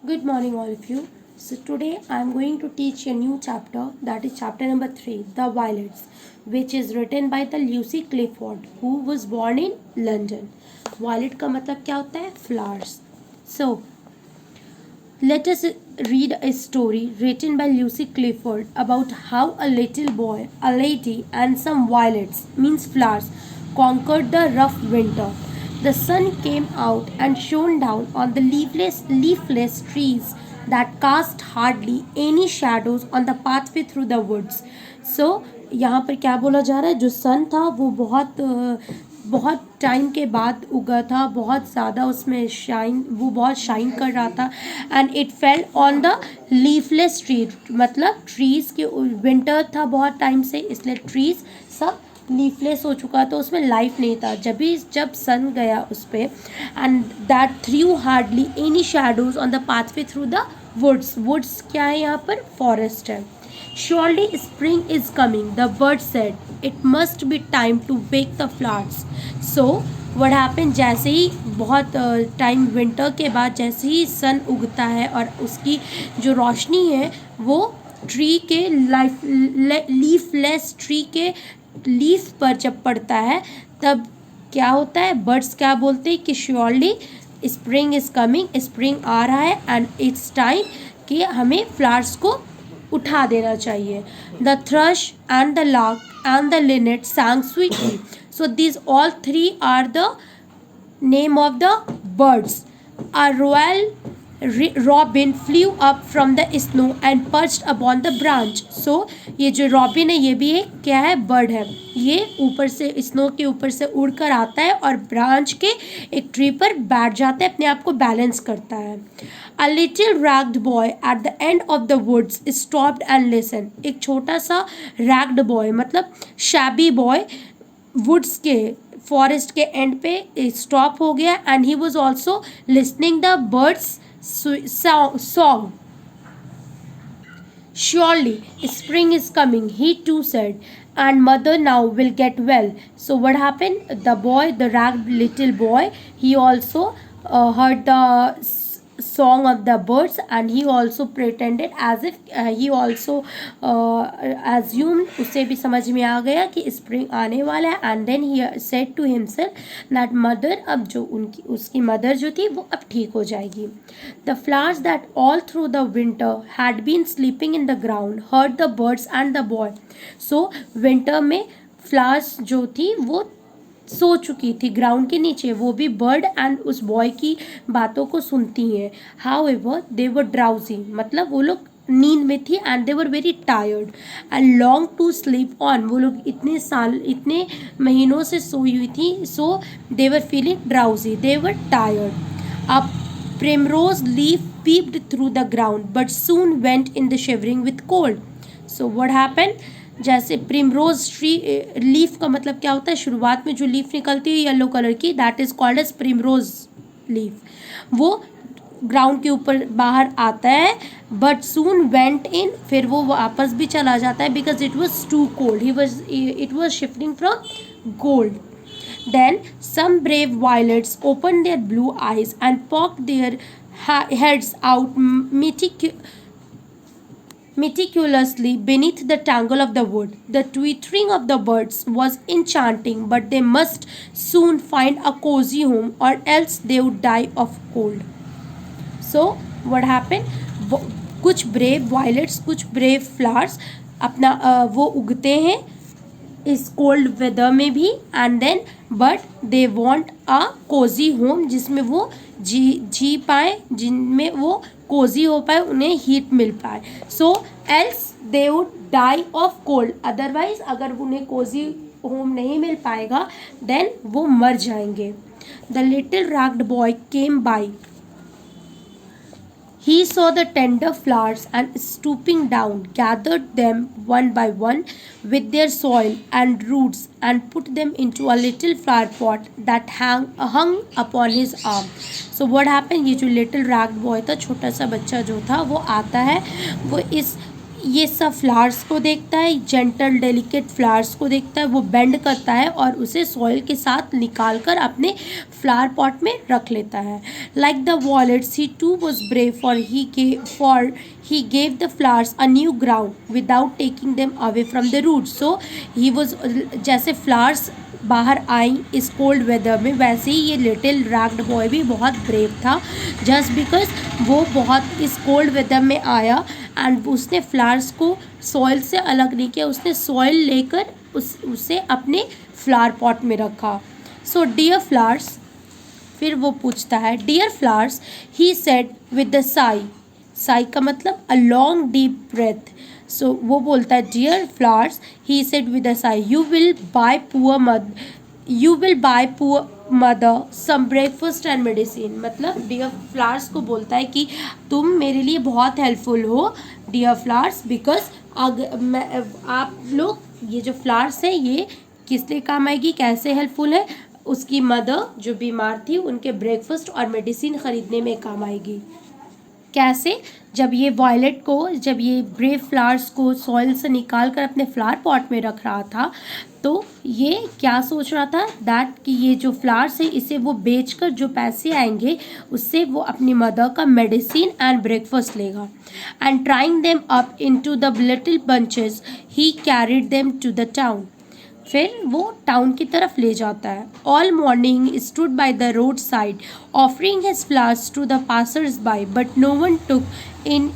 Good morning, all of you. So, today I am going to teach a new chapter, that is chapter number 3, The Violets, which is written by the Lucy Clifford, who was born in London. Violet का मतलब क्या होता है? Flowers. So, let us read a story written by Lucy Clifford about how a little boy, a lady, and some violets, means flowers, conquered the rough winter. The sun came out and shone down on the leafless trees that cast hardly any shadows on the pathway through the woods. So, यहाँ पर क्या बोला जा रहा है? जो सन था वो बहुत टाइम के बाद उगा था, बहुत ज़्यादा उसमें बहुत शाइन कर रहा था and it fell on the leafless tree, मतलब ट्रीज़ के विंटर था बहुत टाइम से, इसलिए ट्रीज़ सब लीफलेस हो चुका था, उसमें लाइफ नहीं था। जब सन गया उस पर and that threw hardly any shadows on the pathway through the woods क्या है यहाँ पर? फॉरेस्ट है। Surely spring is coming, the bird said. It must be time to wake the flowers. So what happened, जैसे ही बहुत time winter के बाद जैसे ही सन उगता है और उसकी जो रोशनी है वो ट्री के लीफलेस ट्री के लीफ पर जब पड़ता है तब क्या होता है? बर्ड्स क्या बोलते हैं कि surely spring is coming, spring आ रहा है एंड इट्स टाइम कि हमें फ्लावर्स को उठा देना चाहिए. The thrush and the lark and the linnet sang sweetly. So these all three are the name of the birds. A royal robin flew up from the snow and perched upon the branch. So ये जो robin है ये भी एक क्या है? Bird है. ये ऊपर से स्नो के ऊपर से उड़कर आता है और ब्रांच के एक ट्री पर बैठ जाता है, अपने आप को बैलेंस करता है. A little ragged boy at the end of the woods stopped and listened. एक छोटा सा ragged boy मतलब shabby boy woods के फॉरेस्ट के एंड पे स्टॉप हो गया and he was also listening the birds song. Surely spring is coming, he too said, and mother now will get well. So what happened? The ragged little boy, he also heard the song of the birds and he also pretended as if he also assumed, उसे भी समझ में आ गया कि spring आने वाला है. And then he said to himself that mother, अब जो उसकी मदर जो थी वो अब ठीक हो जाएगी. The flowers that all through the winter had been sleeping in the ground heard the birds and the boy. So winter में फ्लावर्स जो थी वो सो चुकी थी ग्राउंड के नीचे, वो भी बर्ड एंड उस बॉय की बातों को सुनती हैं. How they were drowsy, मतलब वो लोग नींद में थी and they were very tired and long to sleep on. वो लोग इतने महीनों से सोई हुई थी, so they were feeling drowsy, they were tired. A primrose leaf peeped through the ground but soon went in the shivering with cold. So what happened? जैसे primrose tree leaf का मतलब क्या होता है? शुरुआत में जो लीफ निकलती है येलो कलर की, that is called as primrose leaf. वो ग्राउंड के ऊपर बाहर आता है बट सून वेंट इन, फिर वो वापस भी चला जाता है because it was too cold, it was shifting from cold. Then some brave violets opened their blue eyes and poked their heads out meticulously beneath the tangle of the wood. The twittering of the birds was enchanting, but they must soon find a cozy home or else they would die of cold. So what happened? कुछ brave violets, कुछ brave flowers अपना वो उगते हैं इस cold weather में भी and then but they want a cosy home जिसमें वो जी पाए, जिनमें वो कोजी हो पाए, उन्हें हीट मिल पाए. So else they would die of cold, otherwise अगर उन्हें कोजी होम नहीं मिल पाएगा देन वो मर जाएंगे. The little ragged boy came by. He saw the tender flowers and stooping down gathered them one by one with their soil and roots and put them into a little flower pot that hung upon his arm. So what happened? ये जो little ragged boy था, छोटा सा बच्चा जो था, वो आता है, वो ये सब फ्लावर्स को देखता है, जेंटल डेलिकेट फ्लावर्स को देखता है, वो बेंड करता है और उसे सॉइल के साथ निकाल कर अपने फ्लावर पॉट में रख लेता है. Like the violets he too was brave for he gave the flowers a new ground without taking them away from the roots. So he was, जैसे flowers बाहर आई इस कोल्ड वेदर में, वैसे ही ये लिटिल रैग्ड बॉय भी बहुत brave था, just because वो बहुत इस कोल्ड वेदर में आया एंड उसने फ्लावर्स को सॉइल से अलग नहीं किया, उसने सॉइल लेकर उसे अपने फ्लावर पॉट में रखा. सो डियर फ्लावर्स, फिर वो पूछता है, dear flowers he said with the sigh का मतलब अ लॉन्ग डीप ब्रेथ. सो वो बोलता है, dear flowers he said with a sigh, you will buy poor mother some breakfast and medicine. मतलब डियर फ्लावर्स को बोलता है कि तुम मेरे लिए बहुत हेल्पफुल हो डियर फ्लावर्स, बिकॉज आप लोग, ये जो फ्लावर्स है ये किस लिए काम आएगी, कैसे हेल्पफुल है, उसकी मदर जो बीमार थी उनके ब्रेकफास्ट और मेडिसिन ख़रीदने में काम आएगी. कैसे, जब ये ब्रेव फ्लावर्स को सॉइल से निकाल कर अपने फ्लावर पॉट में रख रहा था, तो ये क्या सोच रहा था दैट कि ये जो फ्लावर्स है इसे वो बेचकर जो पैसे आएंगे उससे वो अपनी मदर का मेडिसिन एंड ब्रेकफास्ट लेगा. And trying them up into the little bunches he carried them to the town. फिर वो टाउन की तरफ ले जाता है. All morning stood by the road side offering his flowers to the passers by, but no one took in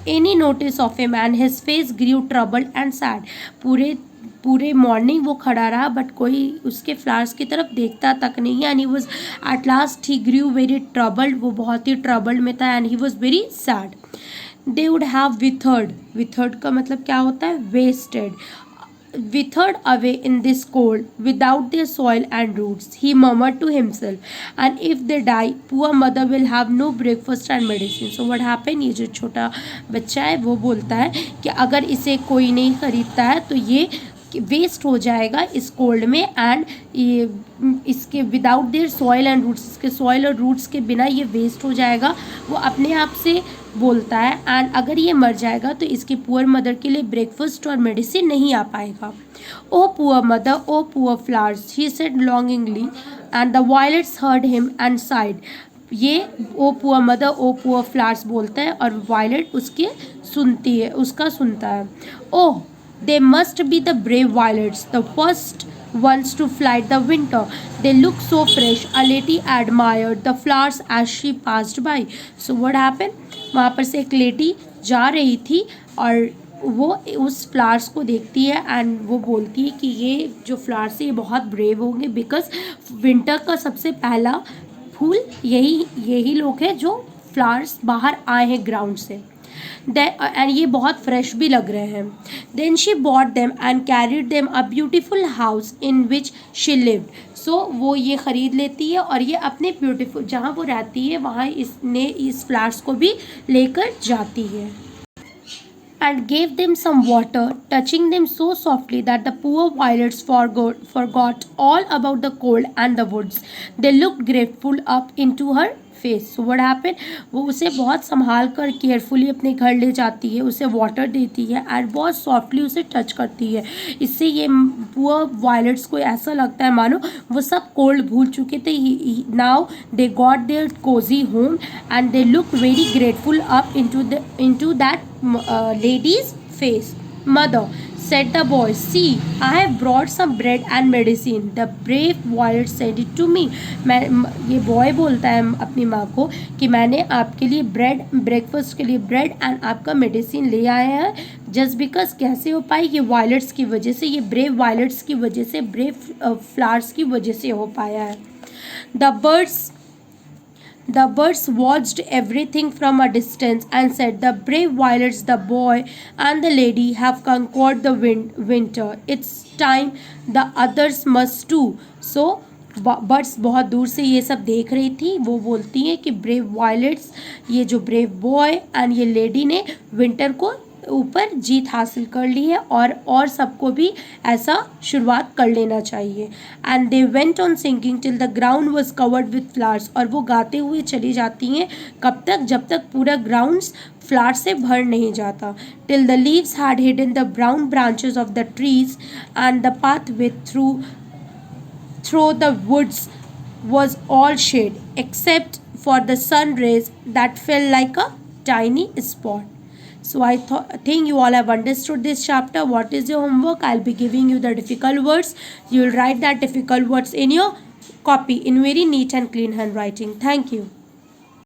any notice of him and his face grew troubled and sad. पूरे morning वो खड़ा रहा but कोई उसके flowers की तरफ देखता तक नहीं, and he was at last he grew very troubled, वो बहुत ही ट्रबल्ड में था, and he was very sad. They would have withered का मतलब क्या होता है, wasted. Withered away in this cold without their soil and roots, he murmured to himself, and if they die poor mother will have no breakfast and medicine. So what happened, ये जो छोटा बच्चा है वो बोलता है कि अगर इसे कोई नहीं खरीदता है तो ये वेस्ट हो जाएगा इस कोल्ड में, एंड ये इसके without their soil and roots, इसके सॉइल और रूट्स के बिना ये वेस्ट हो जाएगा, वो अपने आप से बोलता है. एंड अगर ये मर जाएगा तो इसकी पुअर मदर के लिए ब्रेकफास्ट और मेडिसिन नहीं आ पाएगा. O poor mother, O poor flowers, he said longingly, and the violets heard him and sighed. ये O poor mother, O poor flowers बोलता है और वायलेट उसका सुनता है. ओह, they must be the brave violets, the first ones to fight the winter. They look so fresh. A lady admired the flowers as she passed by. So what happened? वहाँ पर से एक लेडी जा रही थी और वो उस फ्लावर्स को देखती है एंड वो बोलती है कि ये जो फ्लावर्स है ये बहुत ब्रेव होंगे, बिकॉज विंटर का सबसे पहला फूल यही लोग हैं जो फ्लावर्स बाहर आए हैं ग्राउंड से, एंड ये बहुत फ्रेश भी लग रहे हैं. Then she bought them and carried them a beautiful house in which she lived. So वो ये ख़रीद लेती है और ये अपने ब्यूटीफुल जहाँ वो रहती है वहाँ इस फ्लावर्स को भी लेकर जाती है. And gave them some water, touching them so softly that the poor violets forgot all about the cold and the woods. They looked grateful up into her face. So what happen, वो उसे बहुत संभाल कर carefully अपने घर ले जाती है, उसे वाटर देती है एंड बहुत सॉफ्टली उसे टच करती है. इससे ये पुअर वायलेट्स को ऐसा लगता है मानो वो सब कोल्ड भूल चुके थे. Now they got their cosy home and they look very grateful up into that lady's face. Mother, said the boy, see, I have brought some bread and medicine. The brave violet said it to me. ये boy बोलता है अपनी माँ को कि मैंने आपके लिए ब्रेकफास्ट के लिए ब्रेड एंड आपका मेडिसिन ले आया है. जस्ट बिकॉज कैसे हो पाई, ये वायलेट्स की वजह से, ये ब्रेव वायलेट्स की वजह से, ब्रेव फ्लावर्स की वजह से हो पाया है. The birds watched everything from a distance and said, the brave violets, the boy and the lady have conquered the winter. It's time the others must too. So birds बहुत दूर से ये सब देख रही थी. वो बोलती हैं कि ब्रेव वायलेट्स, ये जो ब्रेव बॉय एंड ये लेडी ने विंटर को ऊपर जीत हासिल कर ली है और सबको भी ऐसा शुरुआत कर लेना चाहिए। And they went on singing till the ground was covered with flowers, और वो गाते हुए चली जाती हैं कब तक, जब तक पूरा ग्राउंड फ्लावर से भर नहीं जाता। Till the leaves had hidden the brown branches of the trees and the pathway through the woods was all shade except for the sun rays that fell like a tiny spot. So I think you all have understood this chapter. What is your homework? I'll be giving you the difficult words. You will write that difficult words in your copy in very neat and clean handwriting. Thank you.